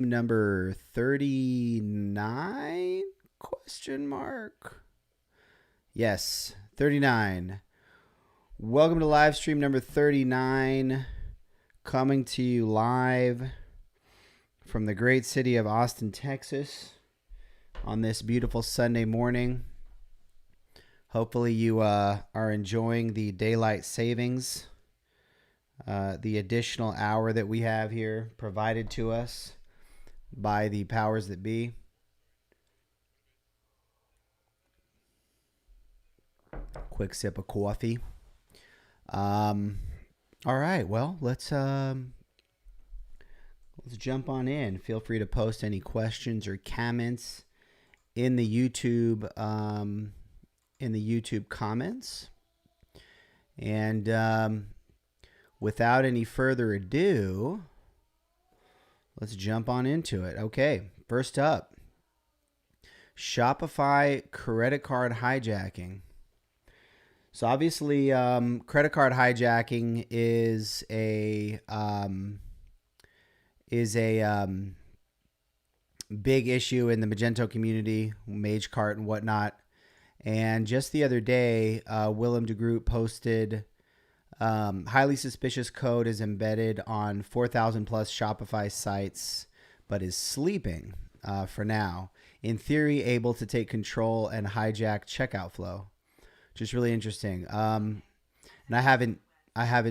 Number 39 question mark. Yes, 39. Welcome to live stream number 39, coming to you live from the great city of Austin, Texas on this beautiful Sunday morning. Hopefully you are enjoying the daylight savings, the additional hour that we have here provided to us by the powers that be. Quick sip of coffee. All right, well, let's jump on in. Feel free to post any questions or comments in the YouTube comments. And without any further ado, let's jump on into it. Okay, first up, Shopify credit card hijacking. So obviously, credit card hijacking is a big issue in the Magento community, MageCart and whatnot. And just the other day, Willem de Groot posted highly suspicious code is embedded on 4,000 plus Shopify sites, but is sleeping for now. In theory, able to take control and hijack checkout flow, which is really interesting. And I haven't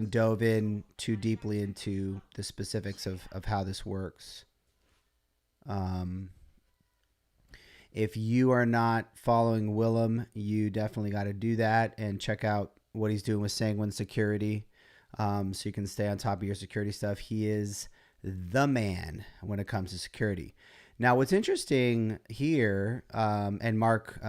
dove in too deeply into the specifics of how this works. If you are not following Willem, you definitely got to do that and check out what he's doing with Sanguine Security, so you can stay on top of your security stuff. He is the man when it comes to security. Now, what's interesting here, and Mark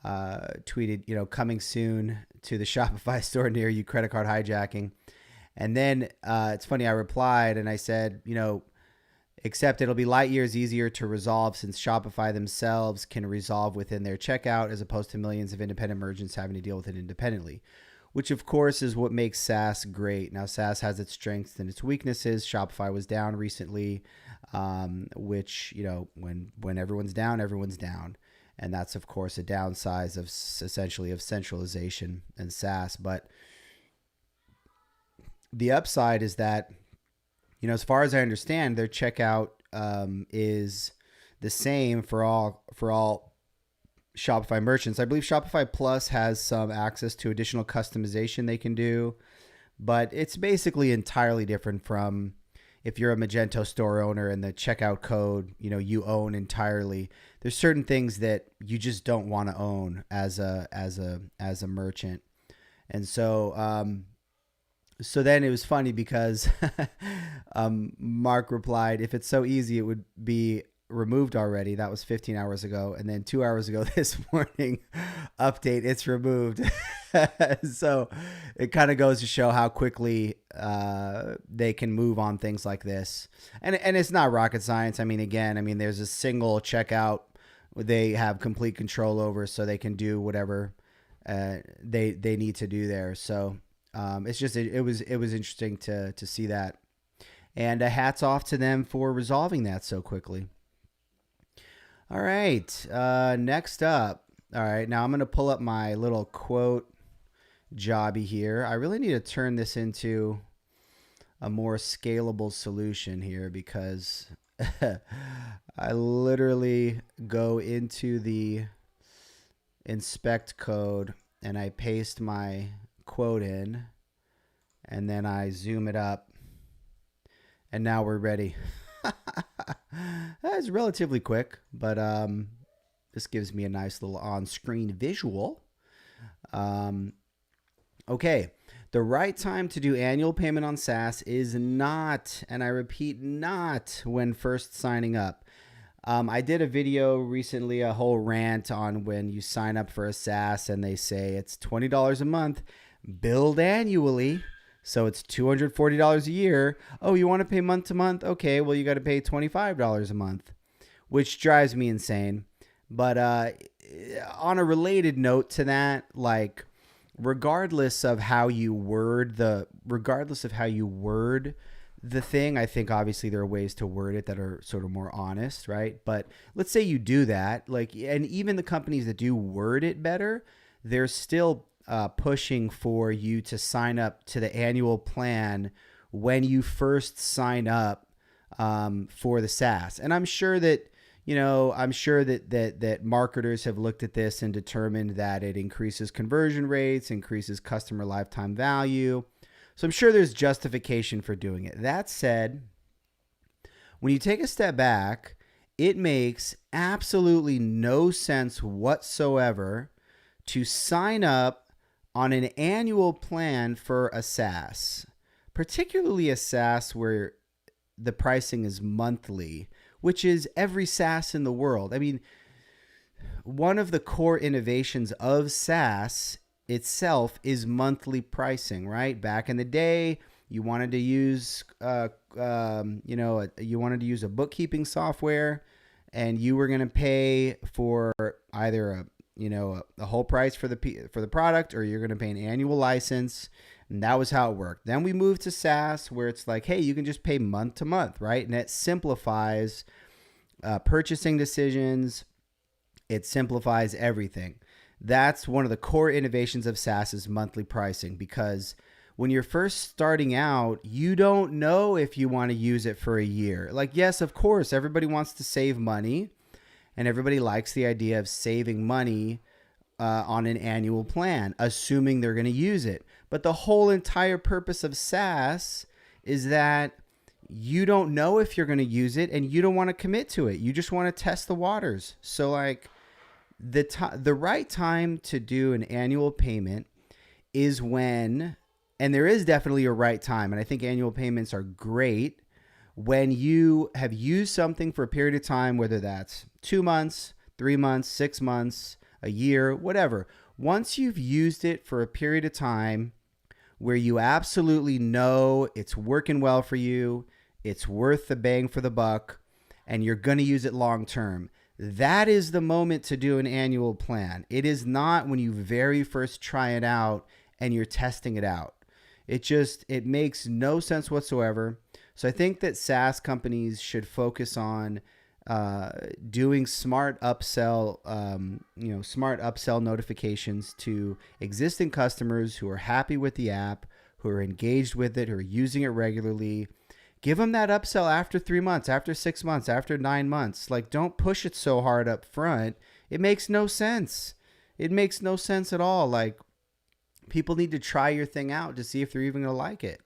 tweeted, coming soon to the Shopify store near you, credit card hijacking. And then it's funny, I replied and I said, except it'll be light years easier to resolve since Shopify themselves can resolve within their checkout as opposed to millions of independent merchants having to deal with it independently, which of course is what makes SaaS great. Now, SaaS has its strengths and its weaknesses. Shopify was down recently, which, when everyone's down, everyone's down. And that's, of course, a downside of essentially of centralization and SaaS. But the upside is that, as far as I understand, their checkout is the same for all Shopify merchants. I believe Shopify Plus has some access to additional customization they can do, but it's basically entirely different from if you're a Magento store owner and the checkout code, you own entirely. There's certain things that you just don't want to own as a merchant. And so so then it was funny because Mark replied, if it's so easy, it would be removed already. That was 15 hours ago. And then 2 hours ago this morning, update, it's removed. So it kind of goes to show how quickly they can move on things like this. And it's not rocket science. Again, there's a single checkout they have complete control over, so they can do whatever they need to do there. So it's just it was interesting to see that, and hats off to them for resolving that so quickly. All right, next up. All right, now I'm gonna pull up my little quote jobby here. I really need to turn this into a more scalable solution here because I literally go into the inspect code and I paste my quote in, and then I zoom it up, and now we're ready. That's relatively quick, but this gives me a nice little on-screen visual. Okay, the right time to do annual payment on SaaS is not, and I repeat, not when first signing up. I did a video recently, a whole rant on when you sign up for a SaaS and they say it's $20 a month, billed annually, so it's $240 a year. Oh, you want to pay month to month? Okay, well, you got to pay $25 a month, which drives me insane. But on a related note to that, regardless of how you word the thing. I think obviously there are ways to word it that are sort of more honest, right? But let's say you do that, like, and even the companies that do word it better, they're still pushing for you to sign up to the annual plan when you first sign up for the SaaS. And I'm sure that, that marketers have looked at this and determined that it increases conversion rates, increases customer lifetime value. So I'm sure there's justification for doing it. That said, when you take a step back, it makes absolutely no sense whatsoever to sign up on an annual plan for a SaaS, particularly a SaaS where the pricing is monthly, which is every SaaS in the world. I mean, one of the core innovations of SaaS itself is monthly pricing, right? Back in the day, you wanted to use, you wanted to use a bookkeeping software, and you were going to pay for either a whole price for the product, or you're going to pay an annual license. And that was how it worked. Then we moved to SaaS, where it's like, hey, you can just pay month to month, right? And it simplifies purchasing decisions. It simplifies everything. That's one of the core innovations of SaaS, is monthly pricing, because when you're first starting out, you don't know if you want to use it for a year. Like, yes, of course, everybody wants to save money, and everybody likes the idea of saving money on an annual plan, assuming they're going to use it. But the whole entire purpose of SaaS is that you don't know if you're going to use it, and you don't want to commit to it. You just want to test the waters. So like the right time to do an annual payment is when, and there is definitely a right time, and I think annual payments are great when you have used something for a period of time, whether that's 2 months, 3 months, 6 months, a year, whatever. Once you've used it for a period of time where you absolutely know it's working well for you, it's worth the bang for the buck, and you're going to use it long term, that is the moment to do an annual plan. It is not when you very first try it out and you're testing it out. It makes no sense whatsoever. So I think that SaaS companies should focus on doing smart upsell notifications to existing customers who are happy with the app, who are engaged with it, who are using it regularly. Give them that upsell after 3 months, after 6 months, after 9 months. Like, don't push it so hard up front. It makes no sense. It makes no sense at all. Like, people need to try your thing out to see if they're even going to like it.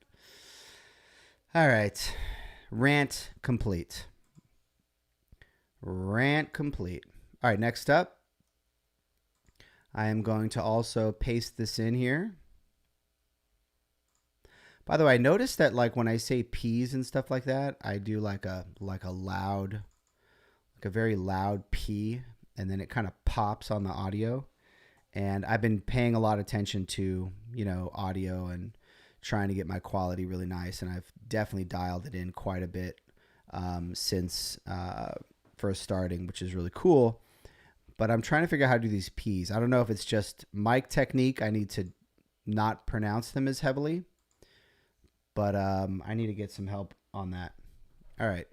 All right. Rant complete. Rant complete. All right, next up, I am going to also paste this in here. By the way, I noticed that like when I say P's and stuff like that, I do like a very loud P, and then it kind of pops on the audio. And I've been paying a lot of attention to, audio and trying to get my quality really nice. And I've definitely dialed it in quite a bit since first starting, which is really cool. But I'm trying to figure out how to do these P's. I don't know if it's just mic technique. I need to not pronounce them as heavily. But I need to get some help on that. All right.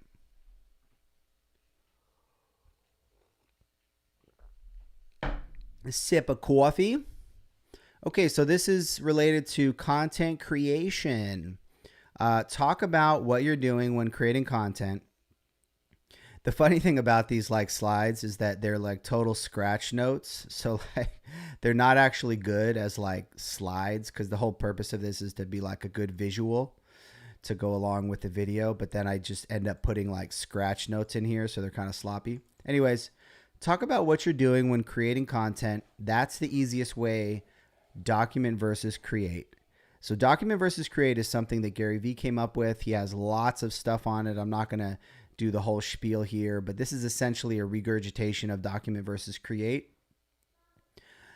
A sip of coffee. Okay, so this is related to content creation. Talk about what you're doing when creating content. The funny thing about these like slides is that they're like total scratch notes. So like they're not actually good as like slides, because the whole purpose of this is to be like a good visual to go along with the video. But then I just end up putting like scratch notes in here, so they're kind of sloppy. Anyways, talk about what you're doing when creating content. That's the easiest way. Document versus create. So document versus create is something that Gary Vee came up with. He has lots of stuff on it. I'm not going to do the whole spiel here, but this is essentially a regurgitation of document versus create.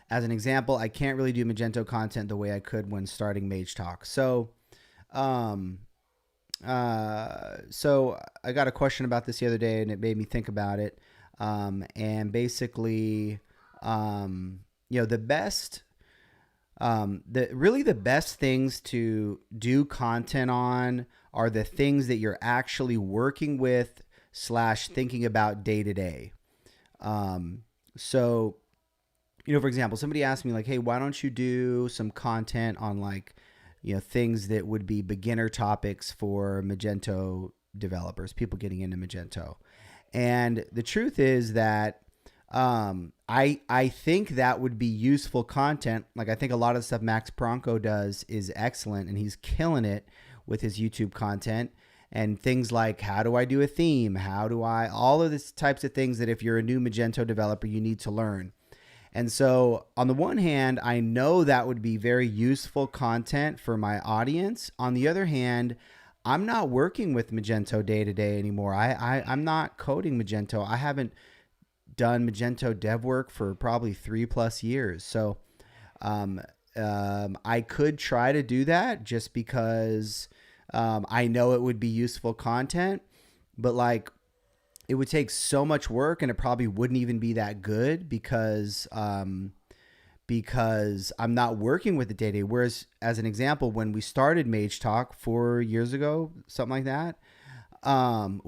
As an example, I can't really do Magento content the way I could when starting magetalk. So I got a question about this the other day, and it made me think about it. And basically, the best The best things to do content on are the things that you're actually working with / thinking about day to day. So, for example, somebody asked me like, hey, why don't you do some content on like, things that would be beginner topics for Magento developers, people getting into Magento. And the truth is that I think that would be useful content. Like I think a lot of the stuff Max Pronko does is excellent, and he's killing it with his YouTube content. And things like, how do I do a theme? All of these types of things that if you're a new Magento developer, you need to learn. And so on the one hand, I know that would be very useful content for my audience. On the other hand, I'm not working with Magento day to day anymore. I'm not coding Magento. I haven't done Magento dev work for probably 3+ years. So I could try to do that just because I know it would be useful content, but like it would take so much work and it probably wouldn't even be that good because I'm not working with the day-to-day. Whereas as an example, when we started Magetalk 4 years ago, something like that,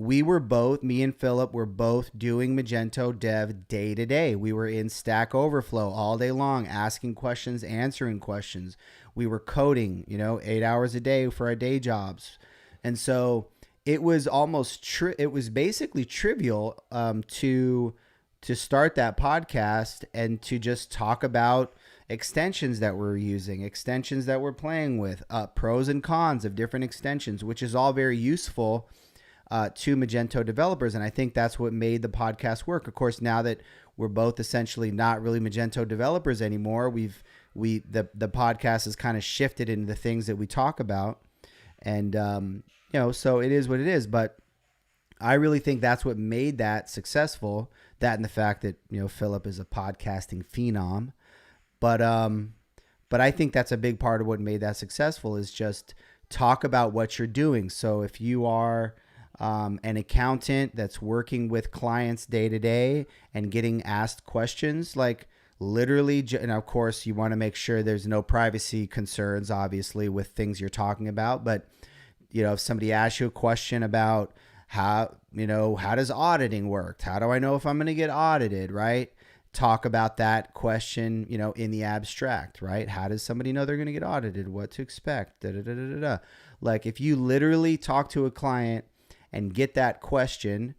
me and Philip were both doing Magento dev day to day. We were in Stack Overflow all day long, asking questions, answering questions. We were coding, 8 hours a day for our day jobs. And so it was it was basically trivial to start that podcast and to just talk about extensions that we're using, extensions that we're playing with, pros and cons of different extensions, which is all very useful to Magento developers. And I think that's what made the podcast work. Of course, now that we're both essentially not really Magento developers anymore, the podcast has kind of shifted into the things that we talk about. And, so it is what it is. But I really think that's what made that successful. That and the fact that, Philip is a podcasting phenom. But I think that's a big part of what made that successful is just talk about what you're doing. So if you are an accountant that's working with clients day to day and getting asked questions, like literally, and of course you want to make sure there's no privacy concerns, obviously, with things you're talking about. But, if somebody asks you a question about how does auditing work? How do I know if I'm going to get audited, right? Talk about that question, in the abstract, right? How does somebody know they're going to get audited? What to expect? Like if you literally talk to a client and get that question,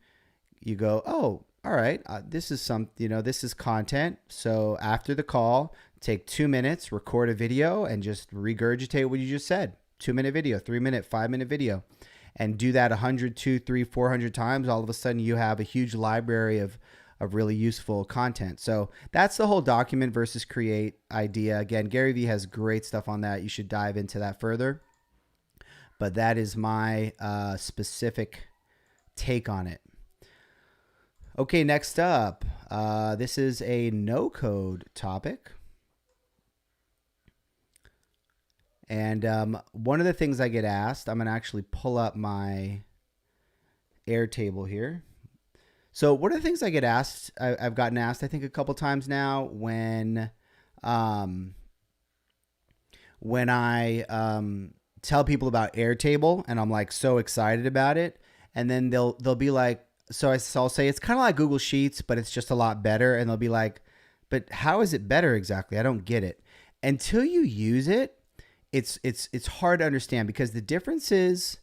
you go, oh, all right, this is this is content. So after the call, take 2 minutes, record a video, and just regurgitate what you just said. 2-minute video, 3-minute, 5-minute video, and do that 100, 200, 300, 400 times. All of a sudden, you have a huge library of really useful content. So that's the whole document versus create idea. Again, Gary Vee has great stuff on that. You should dive into that further. But that is my specific take on it. Okay, next up, this is a no-code topic. And one of the things I get asked, I'm going to actually pull up my Airtable here. So one of the things I get asked, I've gotten asked, I think a couple times now when I tell people about Airtable and I'm like so excited about it, and then they'll be like, I'll say it's kind of like Google Sheets, but it's just a lot better, and they'll be like, but how is it better exactly? I don't get it. Until you use it, it's hard to understand because the differences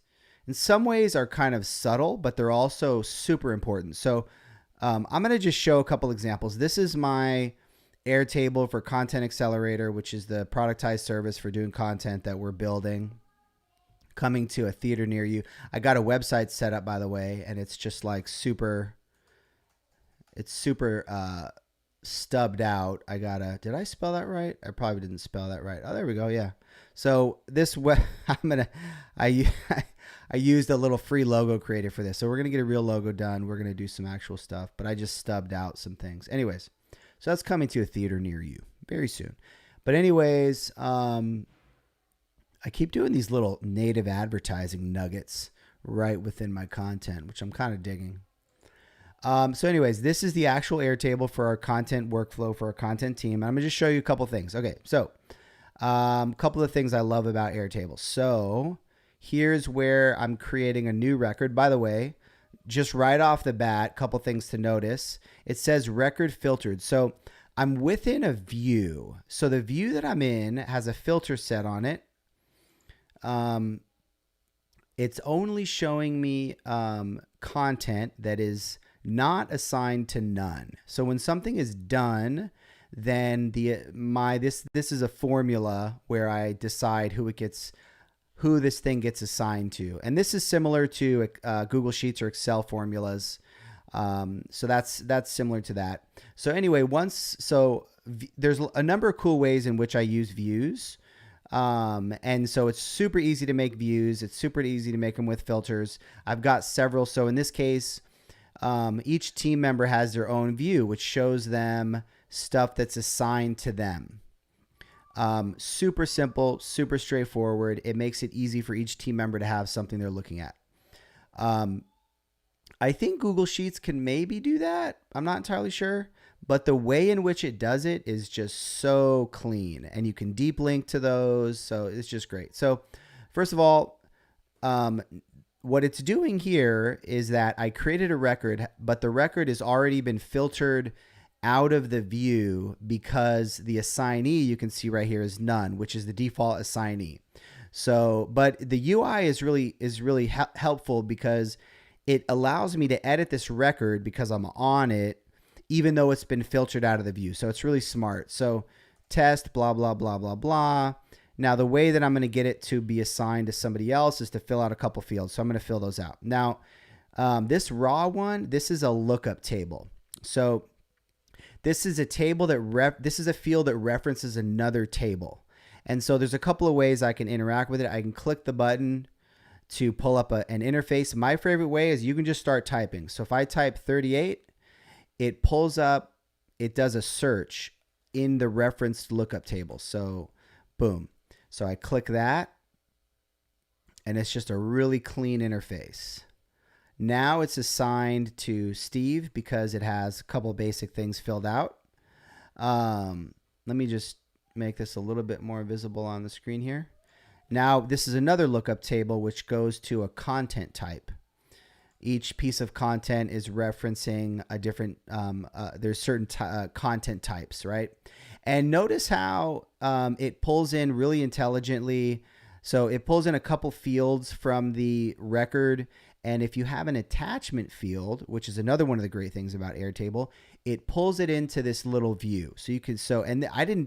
in some ways are kind of subtle, but they're also super important. So I'm going to just show a couple examples. This is my Airtable for Content Accelerator, which is the productized service for doing content that we're building, coming to a theater near you. I got a website set up, by the way, and it's just like super stubbed out. Did I spell that right? I probably didn't spell that right. Oh, there we go. Yeah. So this I used a little free logo creator for this. So we're going to get a real logo done. We're going to do some actual stuff, but I just stubbed out some things. Anyways, so that's coming to a theater near you very soon. But anyways, I keep doing these little native advertising nuggets right within my content, which I'm kind of digging. So anyways, this is the actual Airtable for our content workflow for our content team. I'm going to just show you a couple things. Okay. So Couple of things I love about Airtable. So here's where I'm creating a new record. By the way, just right off the bat, couple things to notice. It says record filtered. So I'm within a view. So the view that I'm in has a filter set on it. It's only showing me content that is not assigned to none. So when something is done, then this is a formula where I decide who this thing gets assigned to. And this is similar to Google Sheets or Excel formulas. So that's similar to that. So anyway, there's a number of cool ways in which I use views. And so it's super easy to make views. It's super easy to make them with filters. I've got several. So in this case, each team member has their own view, which shows them stuff that's assigned to them. Super simple, super straightforward. It makes it easy for each team member to have something they're looking at. I think Google Sheets can maybe do that. I'm not entirely sure, but the way in which it does it is just so clean, and you can deep link to those. So it's just great. So first of all, what it's doing here is that I created a record, but the record has already been filtered out of the view because the assignee you can see right here is none, which is the default assignee. So, but the UI is really helpful because it allows me to edit this record because I'm on it, even though it's been filtered out of the view. So it's really smart. So test, blah, blah, blah, blah, blah. Now the way that I'm going to get it to be assigned to somebody else is to fill out a couple fields. So I'm going to fill those out. Now, this raw one, this is a lookup table. So this is a table this is a field that references another table. And so there's a couple of ways I can interact with it. I can click the button to pull up an interface. My favorite way is you can just start typing. So if I type 38, it pulls up, it does a search in the referenced lookup table. So boom. So I click that, and it's just a really clean interface. Now it's assigned to Steve because it has a couple basic things filled out. Let me just make this a little bit more visible on the screen here. Now this is another lookup table which goes to a content type. Each piece of content is referencing a different, there's certain content types, right? And notice how it pulls in really intelligently. So it pulls in a couple fields from the record. And if you have an attachment field, which is another one of the great things about Airtable, it pulls it into this little view. So you can,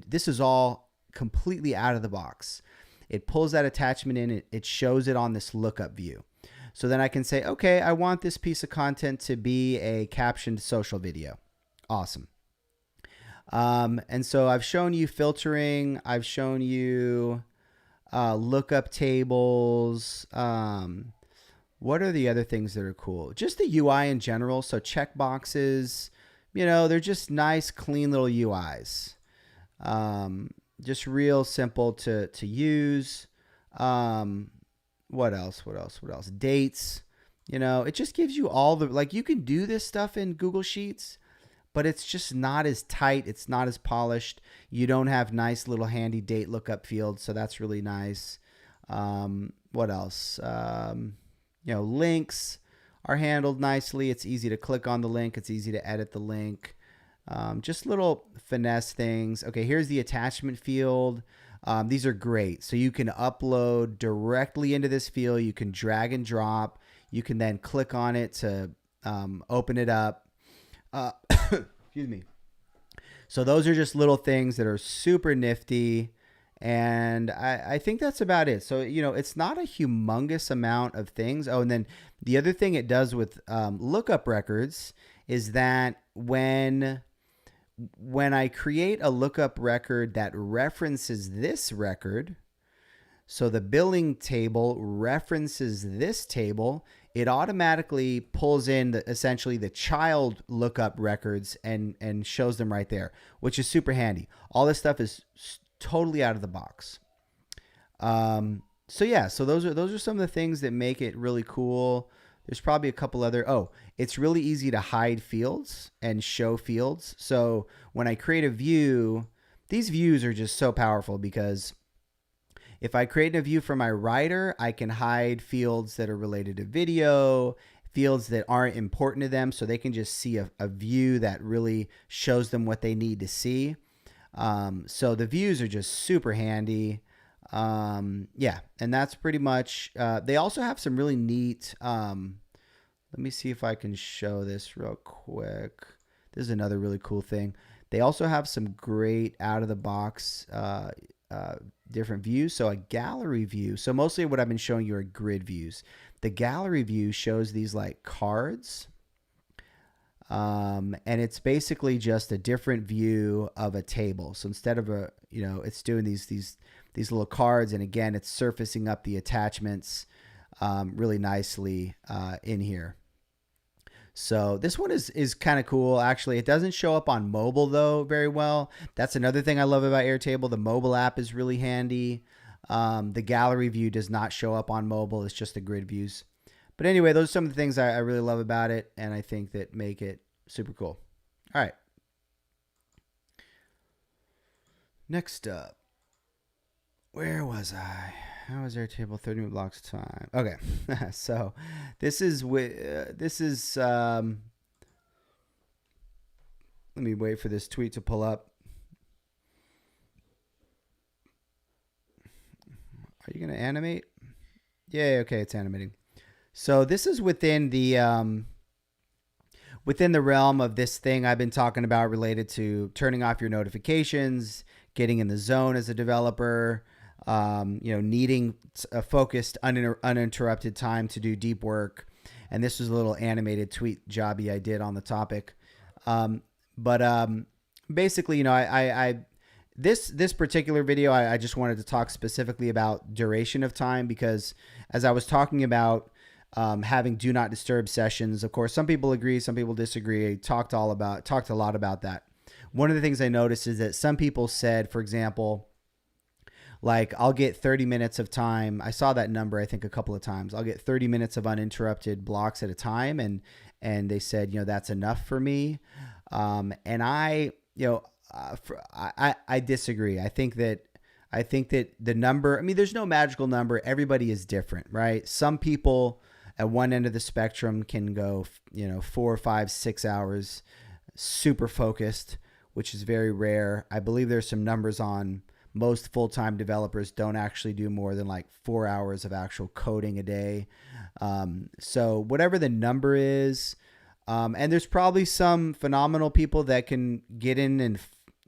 this is all completely out of the box. It pulls that attachment in, it shows it on this lookup view. So then I can say, okay, I want this piece of content to be a captioned social video. Awesome. And so I've shown you filtering. I've shown you lookup tables. What are the other things that are cool? Just the UI in general. So checkboxes, they're just nice, clean little UIs. Just real simple to use. What else? Dates. It just gives you all you can do this stuff in Google Sheets, but it's just not as tight. It's not as polished. You don't have nice little handy date lookup fields. So that's really nice. What else? Links are handled nicely. It's easy to click on the link. It's easy to edit the link. Just little finesse things. Okay, here's the attachment field. These are great. So you can upload directly into this field. You can drag and drop. You can then click on it to open it up. Excuse me. So those are just little things that are super nifty. And I think that's about it. So, it's not a humongous amount of things. Oh, and then the other thing it does with lookup records is that when I create a lookup record that references this record, so the billing table references this table, it automatically pulls in essentially the child lookup records and shows them right there, which is super handy. All this stuff is totally out of the box. So those are some of the things that make it really cool. There's probably a couple other. It's really easy to hide fields and show fields. So when I create a view, these views are just so powerful because If I create a view for my writer, I can hide fields that are related to video, fields that aren't important to them, so they can just see a view that really shows them what they need to see. So the views are just super handy. Yeah, and that's pretty much, they also have some really neat, let me see if I can show this real quick. This is another really cool thing. They also have some great out of the box, different views. So a gallery view. So mostly what I've been showing you are grid views. The gallery view shows these like cards. And it's basically just a different view of a table. So instead of it's doing these little cards, and again, it's surfacing up the attachments really nicely in here. So this one is kind of cool. Actually, it doesn't show up on mobile though very well. That's another thing I love about Airtable. The mobile app is really handy. The gallery view does not show up on mobile. It's just the grid views. But anyway, those are some of the things I really love about it, and I think that make it super cool. All right. Next up. Where was I? How was Airtable? 30-minute blocks of time. Okay. So this is let me wait for this tweet to pull up. Are you going to animate? Yeah, okay, it's animating. So this is within the realm of this thing I've been talking about related to turning off your notifications, getting in the zone as a developer, needing a focused, uninterrupted time to do deep work. And this was a little animated tweet jobby I did on the topic. Basically, this particular video, I just wanted to talk specifically about duration of time, because as I was talking about having do not disturb sessions, of course, some people agree, some people disagree. I talked a lot about that. One of the things I noticed is that some people said, for example, like I'll get 30 minutes of time. I saw that number, I think, a couple of times. I'll get 30 minutes of uninterrupted blocks at a time. And they said, that's enough for me. And I disagree. I think that the number, there's no magical number. Everybody is different, right? Some people at one end of the spectrum can go, 4, 5, 6 hours, super focused, which is very rare. I believe there's some numbers on most full-time developers don't actually do more than like 4 hours of actual coding a day. So whatever the number is, and there's probably some phenomenal people that can get in and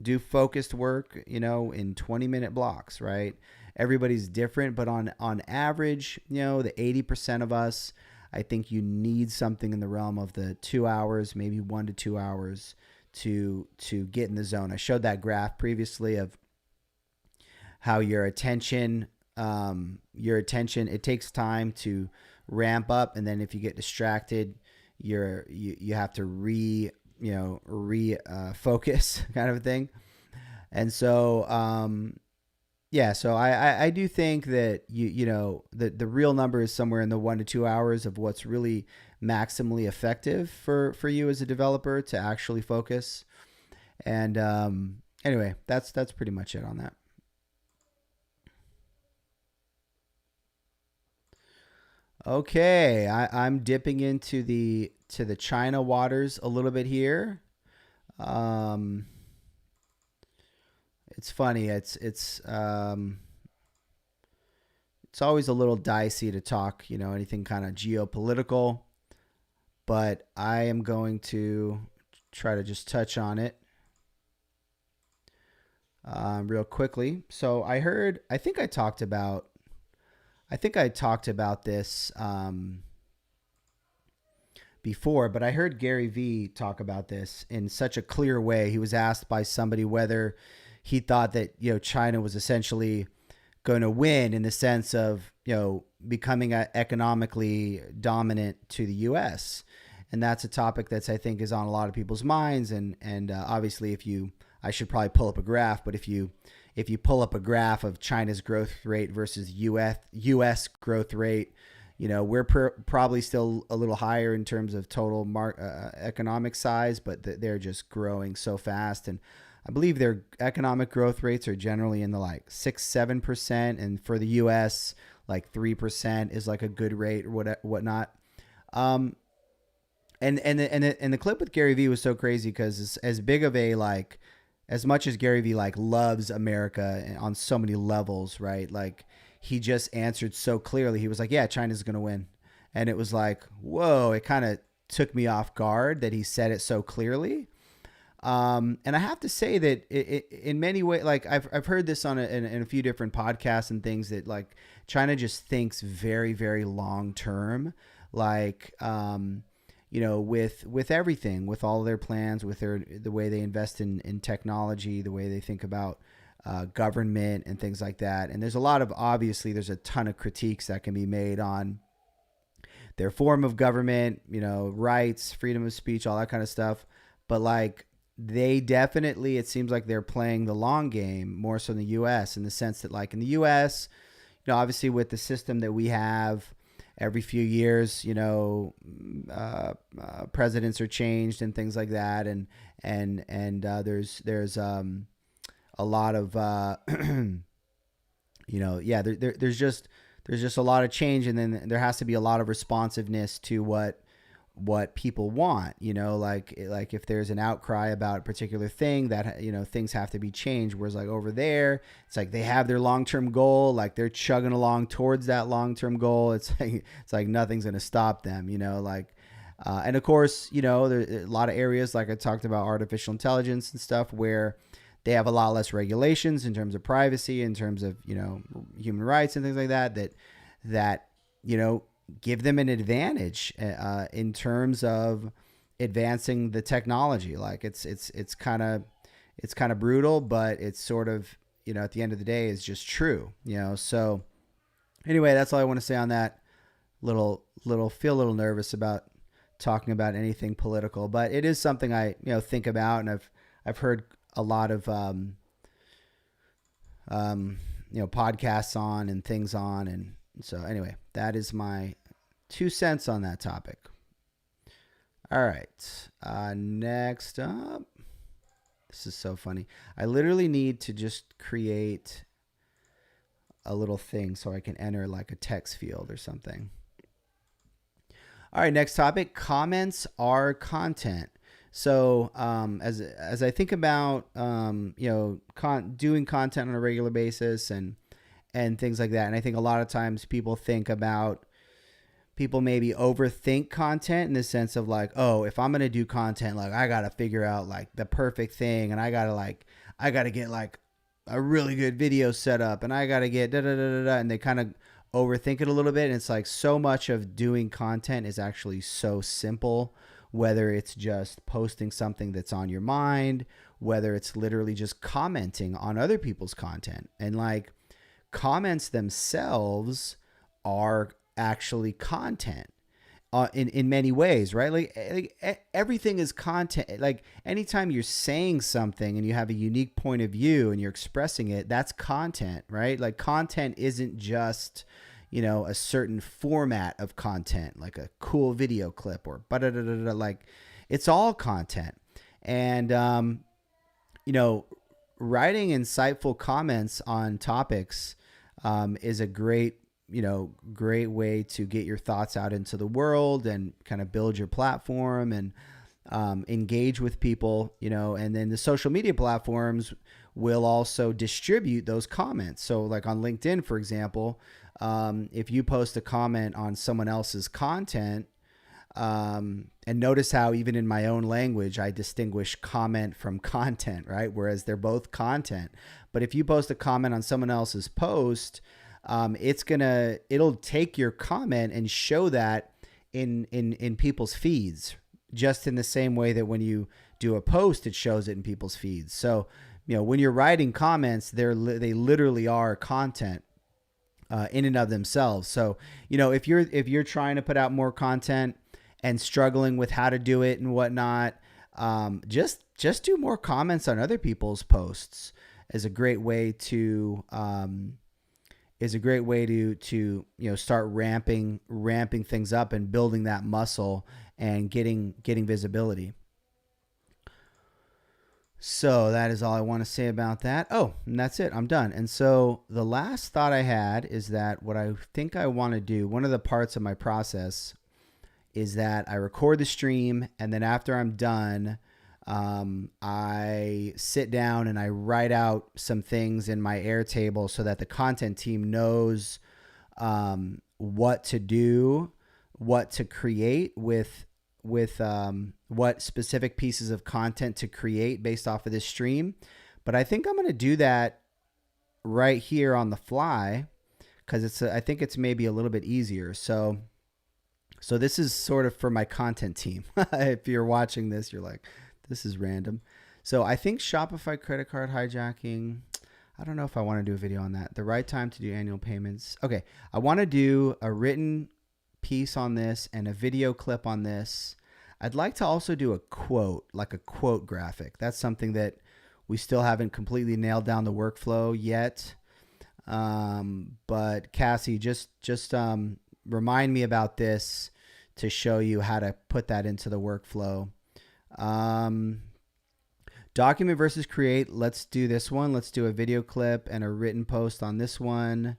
do focused work, in 20-minute blocks, right? Everybody's different, but on average, the 80% of us, I think you need something in the realm of the 2 hours, maybe 1 to 2 hours to get in the zone. I showed that graph previously of how your attention, it takes time to ramp up. And then if you get distracted, you have to focus kind of a thing. And so, so I do think that the real number is somewhere in the 1 to 2 hours of what's really maximally effective for you as a developer to actually focus. And anyway, that's pretty much it on that. Okay, I'm dipping into the China waters a little bit here. It's funny. It's always a little dicey to talk, anything kind of geopolitical, but I am going to try to just touch on it real quickly. So I think I talked about this before, but I heard Gary Vee talk about this in such a clear way. He was asked by somebody whether he thought that, China was essentially going to win in the sense of, becoming economically dominant to the U.S. And that's a topic that's, I think, is on a lot of people's minds. And obviously, I should probably pull up a graph, but if you pull up a graph of China's growth rate versus U.S. growth rate, we're probably still a little higher in terms of total economic size, but they're just growing so fast. And I believe their economic growth rates are generally in the like 6-7%, and for the U.S. like 3% is like a good rate or whatnot. Um, and the clip with Gary Vee was so crazy because as big of a like, as much as Gary Vee like loves America on so many levels, right? Like he just answered so clearly. He was like, "Yeah, China's going to win," and it was like, whoa! It kind of took me off guard that he said it so clearly. And I have to say that in many ways, like I've heard this in a few different podcasts and things, that like China just thinks very, very long term, like, with everything, with all their plans, with the way they invest in technology, the way they think about government and things like that. And obviously there's a ton of critiques that can be made on their form of government, rights, freedom of speech, all that kind of stuff. But like, they definitely, it seems like they're playing the long game more so in the U.S. in the sense that like in the U.S., obviously with the system that we have, every few years, presidents are changed and things like that, and there's a lot of there's just a lot of change, and then there has to be a lot of responsiveness to what people want, like if there's an outcry about a particular thing that, things have to be changed. Whereas like over there, it's like they have their long-term goal, like they're chugging along towards that long-term goal. It's like nothing's going to stop them, and of course, there's a lot of areas, like I talked about artificial intelligence and stuff, where they have a lot less regulations in terms of privacy, in terms of, human rights and things like that, give them an advantage in terms of advancing the technology. Like it's kind of brutal, but it's sort of, at the end of the day is just true, So anyway, that's all I want to say on that. Feel a little nervous about talking about anything political, but it is something I, think about, and I've heard a lot of podcasts on and things on. And so anyway, that is my 2 cents on that topic. All right. Next up. This is so funny. I literally need to just create a little thing so I can enter like a text field or something. All right. Next topic. Comments are content. So as I think about, doing content on a regular basis and things like that. And I think a lot of times people maybe overthink content in the sense of like, oh, if I'm going to do content, like I got to figure out like the perfect thing. And I got to get like a really good video set up, and I got to get da da da da da. And they kind of overthink it a little bit. And it's like so much of doing content is actually so simple, whether it's just posting something that's on your mind, whether it's literally just commenting on other people's content. And like, comments themselves are actually content in many ways, right? Like everything is content. Like anytime you're saying something and you have a unique point of view and you're expressing it, that's content, right? Like content isn't just, a certain format of content, like a cool video clip or like it's all content. And, writing insightful comments on topics is a great way to get your thoughts out into the world and kind of build your platform and engage with people, and then the social media platforms will also distribute those comments. So like on LinkedIn, for example, if you post a comment on someone else's content, and notice how even in my own language, I distinguish comment from content, right? Whereas they're both content. But if you post a comment on someone else's post, it'll take your comment and show that in people's feeds, just in the same way that when you do a post, it shows it in people's feeds. So, when you're writing comments, they literally are content in and of themselves. So, if you're trying to put out more content and struggling with how to do it and whatnot, just do more comments on other people's posts is a great way to start ramping things up and building that muscle and getting visibility. So that is all I want to say about that. Oh, and that's it. I'm done. And so the last thought I had is that what I think I want to do, one of the parts of my process is that I record the stream, and then after I'm done, I sit down and I write out some things in my Airtable so that the content team knows what to do, what to create with what specific pieces of content to create based off of this stream. But I think I'm going to do that right here on the fly because I think it's maybe a little bit easier. So this is sort of for my content team. If you're watching this, you're like, this is random. So I think Shopify credit card hijacking, I don't know if I want to do a video on that. The right time to do annual payments. Okay, I want to do a written piece on this and a video clip on this. I'd like to also do a quote, like a quote graphic. That's something that we still haven't completely nailed down the workflow yet. But Cassie, just remind me about this to show you how to put that into the workflow. Document versus create. Let's do this one. Let's do a video clip and a written post on this one.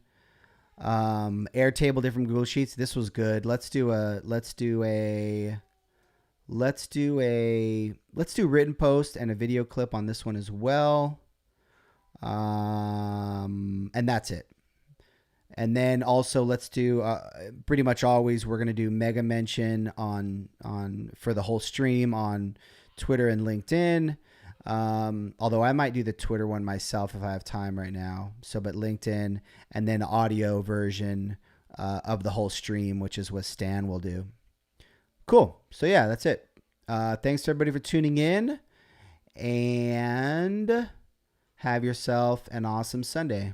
Airtable, different Google Sheets. This was good. Let's do written post and a video clip on this one as well. And that's it. And then also let's do pretty much always we're going to do mega mention on for the whole stream on Twitter and LinkedIn. Although I might do the Twitter one myself if I have time right now. But LinkedIn, and then audio version of the whole stream, which is what Stan will do. Cool. So yeah, that's it. Thanks to everybody for tuning in, and have yourself an awesome Sunday.